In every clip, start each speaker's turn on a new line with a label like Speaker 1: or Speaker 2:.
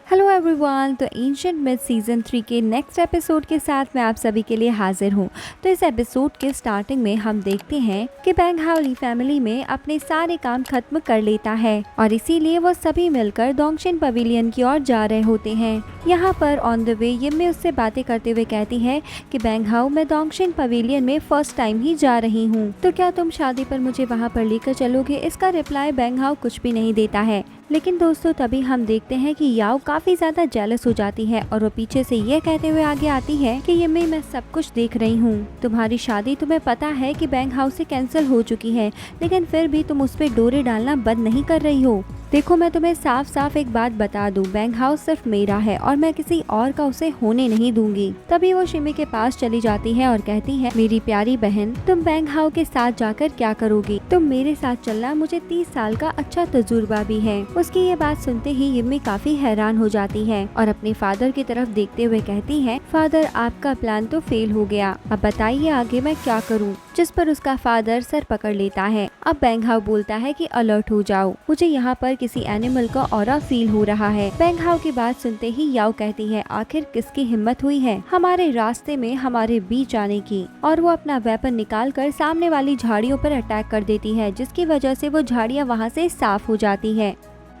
Speaker 1: Hello everyone. तो ancient myth season 3 के next episode के साथ मैं आप सभी के लिए हाजिर हूँ। तो इस एपिसोड के स्टार्टिंग में हम देखते हैं कि बैंग हाओ ली फैमिली में अपने सारे काम खत्म कर लेता है और इसीलिए वो सभी मिलकर डोंगशिन पवेलियन की ओर जा रहे होते हैं। यहाँ पर ऑन द वे यिम्मी उससे बातें करते हुए कहती है कि बैंग हाओ, मैं डोंगशिन पवेलियन में फर्स्ट टाइम ही जा रही हूँ, तो क्या तुम शादी पर मुझे वहाँ पर लेकर चलोगे? इसका रिप्लाई बैंग हाओ कुछ भी नहीं देता है। लेकिन दोस्तों तभी हम देखते हैं कि याओ काफी ज्यादा जेलस हो जाती है और वो पीछे से ये कहते हुए आगे आती है कि यिम्मी, मैं सब कुछ देख रही हूँ, तुम्हारी शादी तुम्हें पता है कि बैंग हाउस से कैंसिल हो चुकी है, लेकिन फिर भी तुम उस पे डोरे डालना बंद नहीं कर रही हो। देखो, मैं तुम्हें साफ साफ एक बात बता दूं, बैंग हाउस सिर्फ मेरा है और मैं किसी और का उसे होने नहीं दूंगी। तभी वो शिमी के पास चली जाती है और कहती है, मेरी प्यारी बहन, तुम बैंग हाउस के साथ जाकर क्या करोगी? तुम मेरे साथ चलना, मुझे 30 साल का अच्छा तजुर्बा भी है। उसकी ये बात सुनते ही यिम्मी काफी हैरान हो जाती है और अपने फादर की तरफ देखते हुए कहती है, फादर, आपका प्लान तो फेल हो गया, अब बताइए आगे मैं क्या करूँ? जिस पर उसका फादर सर पकड़ लेता है। अब बैंग हाओ बोलता है कि अलर्ट हो जाओ, मुझे यहाँ पर किसी एनिमल का ऑरा फील हो रहा है। बैंग हाओ की बात सुनते ही याओ कहती है, आखिर किसकी हिम्मत हुई है हमारे रास्ते में हमारे बीच आने की? और वो अपना वेपन निकाल कर सामने वाली झाड़ियों पर अटैक कर देती है, जिसकी वजह से वो झाड़ियाँ वहाँ से साफ हो जाती है।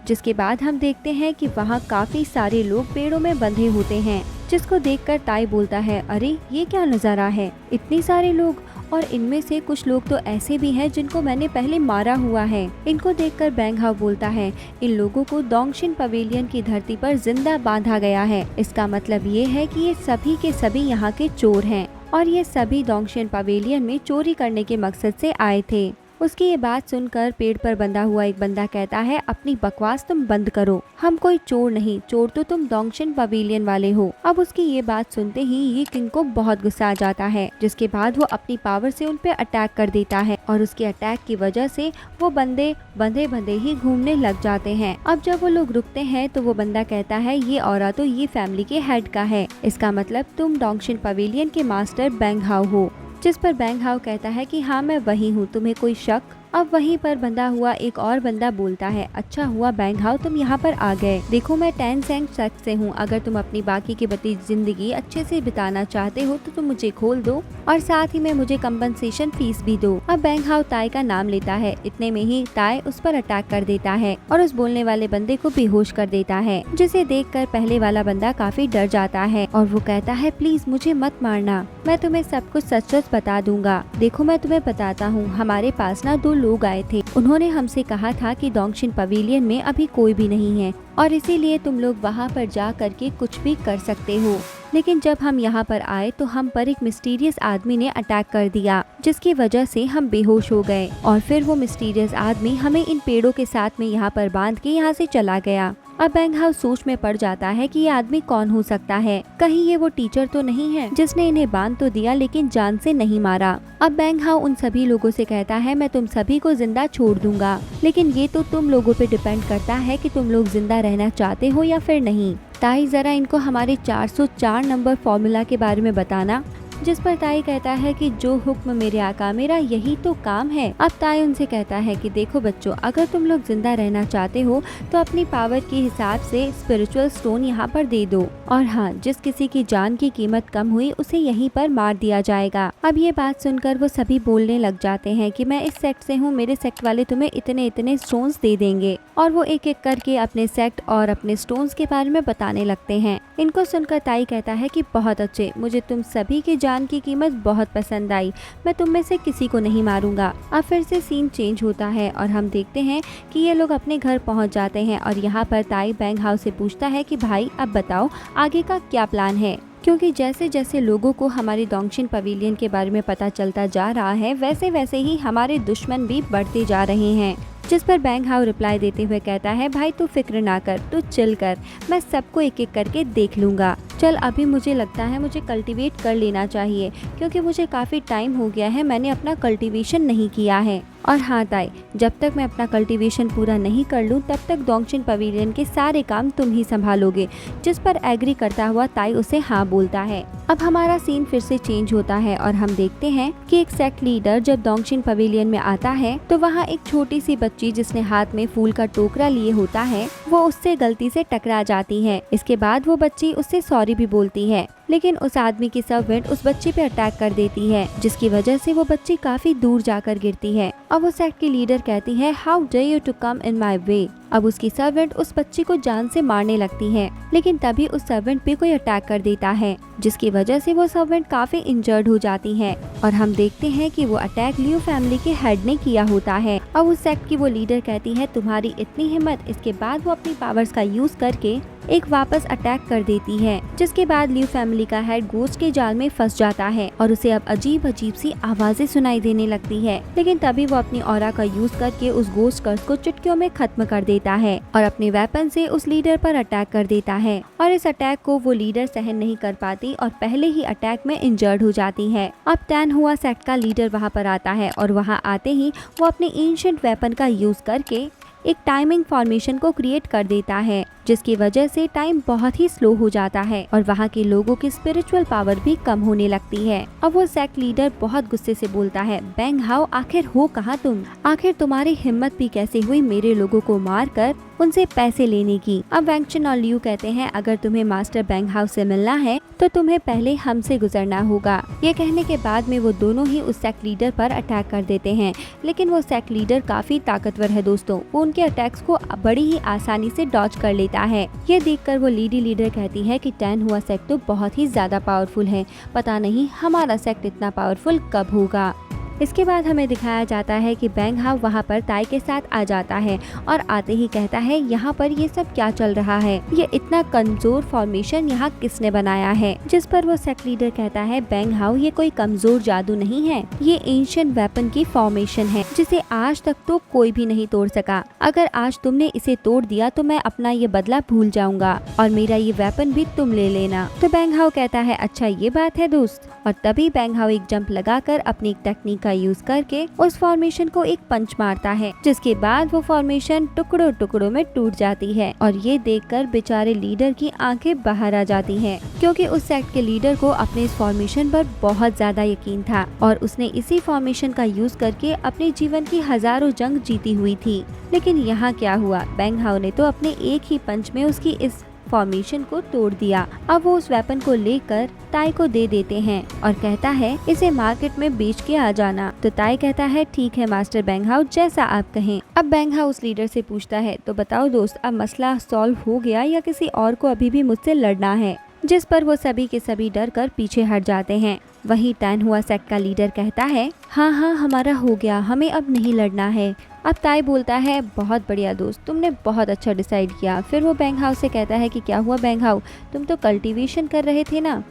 Speaker 1: जिसके बाद हम देखते हैं कि वहाँ काफी सारे लोग पेड़ों में बंधे होते हैं, जिसको देखकर ताई बोलता है, अरे ये क्या नजारा है, इतने सारे लोग, और इनमें से कुछ लोग तो ऐसे भी हैं जिनको मैंने पहले मारा हुआ है। इनको देखकर बैंग हाओ बोलता है, इन लोगों को डोंगशिन पवेलियन की धरती पर जिंदा बांधा गया है, इसका मतलब ये है कि ये सभी के सभी यहाँ के चोर हैं और ये सभी डोंगशिन पवेलियन में चोरी करने के मकसद से आए थे। उसकी ये बात सुनकर पेड़ पर बंधा हुआ एक बंदा कहता है, अपनी बकवास तुम बंद करो, हम कोई चोर नहीं, चोर तो तुम डोंगशिन पवेलियन वाले हो। अब उसकी ये बात सुनते ही ये किंग को बहुत गुस्सा आ जाता है, जिसके बाद वो अपनी पावर से उन पे अटैक कर देता है और उसके अटैक की वजह से वो बंदे बंधे बंधे ही घूमने लग जाते हैं। अब जब वो लोग रुकते हैं तो वो बंदा कहता है, ये औरा तो ये फैमिली के हेड का है, इसका मतलब तुम डोंगशिन पवेलियन के मास्टर बैंग हाओ हो। जिस पर बैंग हाओ कहता है कि हाँ मैं वही हूँ, तुम्हें कोई शक? अब वहीं पर बंधा हुआ एक और बंदा बोलता है, अच्छा हुआ बैंग हाओ तुम यहाँ पर आ गए, देखो मैं टेंसेंग सेक्ट से हूँ, अगर तुम अपनी बाकी की बची जिंदगी अच्छे से बिताना चाहते हो तो तुम मुझे खोल दो और साथ ही में मुझे कंपनसेशन फीस भी दो। अब बैंग हाओ ताई का नाम लेता है, इतने में ही ताई उस पर अटैक कर देता है और उस बोलने वाले बंदे को बेहोश कर देता है, जिसे देखकर पहले वाला बंदा काफी डर जाता है और वो कहता है, प्लीज मुझे मत मारना, मैं तुम्हें सब कुछ सच सच बता दूंगा। देखो मैं तुम्हें बताता हूँ, हमारे पास ना 2 लोग आए थे, उन्होंने हमसे कहा था कि डोंगशिन पवेलियन में अभी कोई भी नहीं है और इसीलिए तुम लोग वहाँ पर जा करके कुछ भी कर सकते हो। लेकिन जब हम यहाँ पर आए तो हम पर एक मिस्टीरियस आदमी ने अटैक कर दिया, जिसकी वजह से हम बेहोश हो गए और फिर वो मिस्टीरियस आदमी हमें इन पेड़ों के साथ में यहाँ पर बांध के यहाँ से चला गया। अब बैंग हाओ सोच में पड़ जाता है कि ये आदमी कौन हो सकता है, कहीं ये वो टीचर तो नहीं है जिसने इन्हें बांध तो दिया लेकिन जान से नहीं मारा। अब बैंग हाओ उन सभी लोगों से कहता है, मैं तुम सभी को जिंदा छोड़ दूंगा, लेकिन ये तो तुम लोगों पे डिपेंड करता है कि तुम लोग जिंदा रहना चाहते हो या फिर नहीं। ताई जरा इनको हमारे 404 नंबर फॉर्मूला के बारे में बताना। जिस पर ताई कहता है कि जो हुक्म मेरे आका, मेरा यही तो काम है। अब ताई उनसे कहता है कि देखो बच्चों, अगर तुम लोग जिंदा रहना चाहते हो तो अपनी पावर के हिसाब से स्पिरिचुअल स्टोन यहाँ पर दे दो, और हाँ, जिस किसी की जान की कीमत कम हुई उसे यहीं पर मार दिया जाएगा। अब ये बात सुनकर वो सभी बोलने लग जाते हैं कि मैं इस सेक्ट से हूँ, मेरे सेक्ट वाले तुम्हें इतने इतने स्टोन्स दे देंगे, और वो एक एक करके अपने सेक्ट और अपने स्टोन्स के बारे में बताने लगते हैं। इनको सुनकर ताई कहता है कि बहुत अच्छे, मुझे तुम सभी की जान की कीमत बहुत पसंद आई, मैं तुम में से किसी को नहीं मारूंगा। अब फिर से सीन चेंज होता है और हम देखते हैं कि ये लोग अपने घर पहुंच जाते हैं और यहाँ पर ताई बैंग हाओ से पूछता है कि भाई अब बताओ आगे का क्या प्लान है, क्योंकि जैसे जैसे लोगों को हमारी डोंगशिन पवेलियन के बारे में पता चलता जा रहा है वैसे वैसे ही हमारे दुश्मन भी बढ़ते जा रहे हैं। जिस पर बैंग हाओ रिप्लाई देते हुए कहता है, भाई तू फिक्र ना कर, तू चिल कर, मैं सबको एक एक करके देख लूंगा। चल अभी मुझे लगता है मुझे कल्टीवेट कर लेना चाहिए, क्योंकि मुझे काफ़ी टाइम हो गया है मैंने अपना कल्टीवेशन नहीं किया है। और हाँ ताई, जब तक मैं अपना कल्टीवेशन पूरा नहीं कर लूँ तब तक डोंगशिन पवेलियन के सारे काम तुम ही संभालोगे। जिस पर एग्री करता हुआ ताई उसे हाँ बोलता है। अब हमारा सीन फिर से चेंज होता है और हम देखते हैं कि एक सेक्ट लीडर जब डोंगशिन पवेलियन में आता है तो वहाँ एक छोटी सी बच्ची जिसने हाथ में फूल का टोकरा लिए होता है वो उससे गलती से टकरा जाती है। इसके बाद वो बच्ची उससे सॉरी भी बोलती है, लेकिन उस आदमी की सर्वेंट उस बच्ची पे अटैक कर देती है, जिसकी वजह से वो बच्ची काफी दूर जाकर गिरती है। अब वो सेक्ट की लीडर कहती है how dare you to come in my way. अब उसकी सर्वेंट उस बच्ची को जान से मारने लगती है, लेकिन तभी उस सर्वेंट पे कोई अटैक कर देता है, जिसकी वजह से वो सर्वेंट काफी इंजर्ड हो जाती है। और हम देखते हैं कि वो अटैक लियो फैमिली के हेड ने किया होता है। अब उस सेक्ट की वो लीडर कहती है तुम्हारी इतनी हिम्मत। इसके बाद वो अपनी पावर्स का यूज करके एक वापस अटैक कर देती है, जिसके बाद लियो फैमिली का हेड गोस्ट के जाल में फंस जाता है और उसे अब अजीब अजीब सी आवाजें सुनाई देने लगती है। लेकिन तभी वो अपनी ऑरा का यूज करके उस गोस्ट कर्स को चुटकियों में खत्म कर देता है और अपने वेपन से उस लीडर पर अटैक कर देता है। और इस अटैक को वो लीडर सहन नहीं कर पाती और पहले ही अटैक में इंजर्ड हो जाती है। अब टैन हुआ सेक्ट का लीडर वहाँ पर आता है और वहाँ आते ही वो अपने एंशिएंट वेपन का यूज करके एक टाइमिंग फॉर्मेशन को क्रिएट कर देता है, जिसकी वजह से टाइम बहुत ही स्लो हो जाता है और वहाँ के लोगों की स्पिरिचुअल पावर भी कम होने लगती है। अब वो सेक्ट लीडर बहुत गुस्से से बोलता है बैंग हाओ आखिर हो कहाँ तुम, आखिर तुम्हारी हिम्मत भी कैसे हुई मेरे लोगों को मार कर उनसे पैसे लेने की। अब वैंगशन और लियू कहते हैं अगर तुम्हें मास्टर बैंग हाओ से मिलना है तो तुम्हें पहले हमसे गुजरना होगा। ये कहने के बाद में वो दोनों ही उस सेक्ट लीडर पर अटैक कर देते हैं, लेकिन वो सेक्ट लीडर काफी ताकतवर है दोस्तों, वो उनके अटैक्स को बड़ी ही आसानी से डॉज कर लेता है। ये देखकर वो लेडी लीडर कहती है कि टैन हुआ सेक्ट तो बहुत ही ज्यादा पावरफुल है, पता नहीं हमारा सेक्ट इतना पावरफुल कब होगा। इसके बाद हमें दिखाया जाता है कि बैंग हाओ वहाँ पर ताई के साथ आ जाता है और आते ही कहता है यहाँ पर ये सब क्या चल रहा है, ये इतना कमजोर फॉर्मेशन यहाँ किसने बनाया है। जिस पर वो सेक्ट लीडर कहता है बैंग हाओ ये कोई कमजोर जादू नहीं है, ये एंशिएंट वेपन की फॉर्मेशन है जिसे आज तक तो कोई भी नहीं तोड़ सका। अगर आज तुमने इसे तोड़ दिया तो मैं अपना ये बदला भूल जाऊंगा और मेरा ये वेपन भी तुम ले लेना। तो बैंग हाओ कहता है अच्छा ये बात है दोस्त। और तभी बैंग हाओ एक जंप लगाकर अपनी एक टेक्निक का यूज करके उस फॉर्मेशन को एक पंच मारता है, जिसके बाद वो फॉर्मेशन टुकड़ों टुकड़ों में टूट जाती है। और ये देखकर बेचारे लीडर की आंखें बाहर आ जाती हैं, क्योंकि उस सेक्ट के लीडर को अपने इस फॉर्मेशन पर बहुत ज्यादा यकीन था और उसने इसी फॉर्मेशन का यूज करके अपने जीवन की हजारों जंग जीती हुई थी। लेकिन यहाँ क्या हुआ, बैंग हाओ ने तो अपने एक ही पंच में उसकी इस फॉर्मेशन को तोड़ दिया। अब वो उस वेपन को लेकर ताई को दे देते हैं और कहता है इसे मार्केट में बेच के आ जाना। तो ताई कहता है ठीक है मास्टर बैंग हाओ जैसा आप कहें। अब बैंग हाओ उस लीडर से पूछता है तो बताओ दोस्त अब मसला सॉल्व हो गया या किसी और को अभी भी मुझसे लड़ना है। जिस पर वो सभी के सभी डर कर पीछे हट जाते हैं। वहीं टैन हुआ सेक्ट का लीडर कहता है हाँ हमारा हो गया, हमें अब नहीं लड़ना है। अब ताई बोलता है बहुत बढ़िया दोस्त, तुमने बहुत अच्छा डिसाइड किया। फिर वो बैंग हाओ से कहता है कि क्या हुआ बैंग हाओ, तुम तो कल्टीवेशन कर रहे थे ना,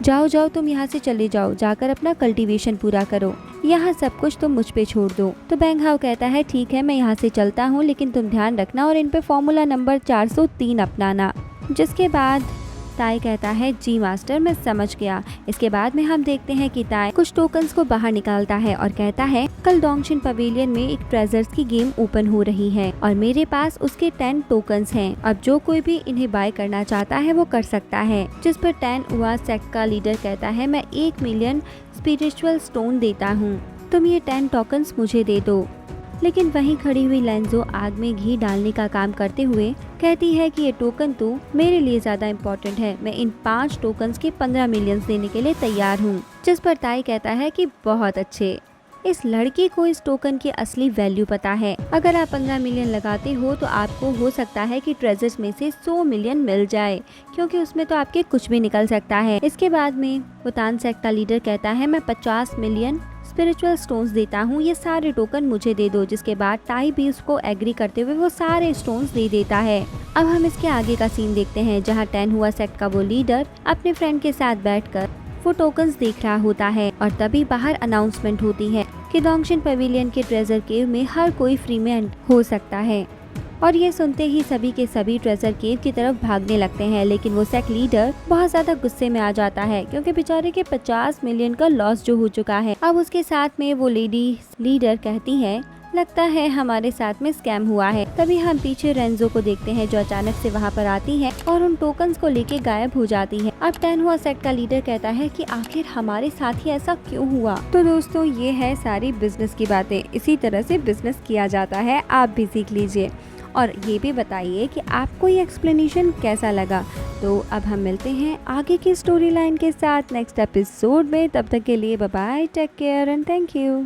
Speaker 1: जाओ तुम यहाँ से चले जाओ, जाकर अपना कल्टीवेशन पूरा करो, यहाँ सब कुछ तुम मुझ पे छोड़ दो। तो बैंग हाओ कहता है ठीक है मैं यहाँ से चलता हूँ, लेकिन तुम ध्यान रखना और इन पे फॉर्मूला नंबर 403 अपनाना। जिसके बाद ताई कहता है जी मास्टर मैं समझ गया। इसके बाद में हम देखते हैं कि ताई कुछ टोकन्स को बाहर निकालता है और कहता है कल डोंगशिन पवेलियन में एक ट्रेजर्स की गेम ओपन हो रही है और मेरे पास उसके 10 टोकन्स हैं। अब जो कोई भी इन्हें बाय करना चाहता है वो कर सकता है। जिस पर टैन हुआ सेक्ट का लीडर कहता है मैं 1 मिलियन स्पिरिचुअल स्टोन देता हूँ, तुम ये 10 टोकन्स मुझे दे दो। लेकिन वहीं खड़ी हुई लेंजो आग में घी डालने का काम करते हुए कहती है कि ये टोकन तो मेरे लिए ज्यादा इम्पोर्टेंट है, मैं इन 5 टोकन्स के 15 मिलियन देने के लिए तैयार हूँ। जिस पर ताई कहता है कि बहुत अच्छे, इस लड़की को इस टोकन की असली वैल्यू पता है। अगर आप 15 मिलियन लगाते हो तो आपको हो सकता है कि ट्रेजर्स में से 100 मिलियन मिल जाए, क्योंकि उसमें तो आपके कुछ भी निकल सकता है। इसके बाद में वुतान सेक्ट का लीडर कहता है मैं 50 मिलियन स्पिरिचुअल स्टोन्स देता हूँ, ये सारे टोकन मुझे दे दो। जिसके बाद टाई भी उसको एग्री करते हुए वो सारे स्टोन्स दे देता है। अब हम इसके आगे का सीन देखते हैं, जहाँ टैन हुआ सेक्ट का वो लीडर अपने फ्रेंड के साथ बैठकर वो टोकन्स देख रहा होता है और तभी बाहर अनाउंसमेंट होती है कि डोंगशिन पवेलियन के ट्रेजर केव में हर कोई फ्री में हो सकता है। और ये सुनते ही सभी के सभी ट्रेजर केव की तरफ भागने लगते हैं, लेकिन वो सेक लीडर बहुत ज्यादा गुस्से में आ जाता है क्योंकि बेचारे के 50 मिलियन का लॉस जो हो चुका है। अब उसके साथ में वो लेडी लीडर कहती है, लगता है हमारे साथ में स्कैम हुआ है। तभी हम पीछे रेंजो को देखते हैं जो अचानक से वहाँ पर आती है और उन टोकन्स को लेके गायब हो जाती है। अब टेनहुआ सेक्ट का लीडर कहता है कि आखिर हमारे साथ ही ऐसा क्यों हुआ। तो दोस्तों ये है सारी बिजनेस की बातें, इसी तरह से बिजनेस किया जाता है, आप भी सीख लीजिए। और ये भी बताइए कि आपको ये एक्सप्लेनेशन कैसा लगा। तो अब हम मिलते हैं आगे की स्टोरी लाइन के साथ नेक्स्ट एपिसोड में। तब तक के लिए bye bye, take care and thank you.